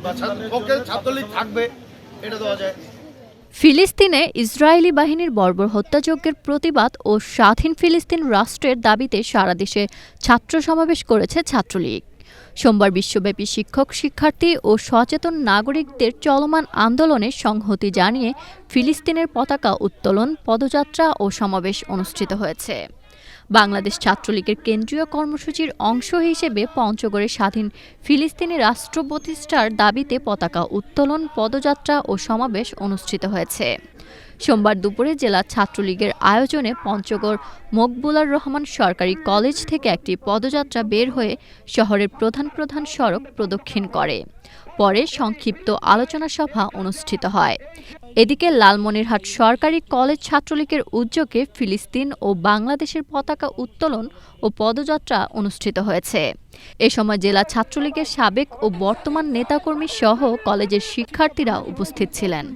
বা ছাত্রলীগ থাকবে এটা দেওয়া যায়। ফিলিস্তিনে ইসরায়েলি বাহিনীর বর্বর হত্যাযজ্ঞের প্রতিবাদ ও স্বাধীন ফিলিস্তিন রাষ্ট্রের দাবিতে সারা দেশে ছাত্র সমাবেশ করেছে ছাত্রলীগ। সোমবার বিশ্বব্যাপী শিক্ষক, শিক্ষার্থী ও সচেতন নাগরিকদের চলমান আন্দোলনে সংহতি জানিয়ে ফিলিস্তিনের পতাকা উত্তোলন, পদযাত্রা ও সমাবেশ অনুষ্ঠিত হয়েছে। বাংলাদেশ ছাত্রলীগের কেন্দ্রীয় কর্মসূচির অংশ হিসেবে পঞ্চগড়ে স্বাধীন ফিলিস্তিনি রাষ্ট্র প্রতিষ্ঠার দাবিতে পতাকা উত্তোলন, পদযাত্রা ও সমাবেশ অনুষ্ঠিত হয়েছে। সোমবার দুপুরে জেলা ছাত্রলীগের আয়োজনে পঞ্চগড় মকবুলার রহমান সরকারি কলেজ থেকে একটি পদযাত্রা বের হয়ে শহরের প্রধান প্রধান সড়ক প্রদক্ষিণ করে। পরে সংক্ষিপ্ত আলোচনা সভা অনুষ্ঠিত হয়। এদিকে লালমনিরহাট সরকারি কলেজ ছাত্রলীগের উদ্যোগে ফিলিস্তিন ও বাংলাদেশের পতাকা উত্তোলন ও পদযাত্রা অনুষ্ঠিত হয়েছে। এ সময় জেলা ছাত্রলীগের সাবেক ও বর্তমান নেতাকর্মী সহ কলেজের শিক্ষার্থীরা উপস্থিত ছিলেন।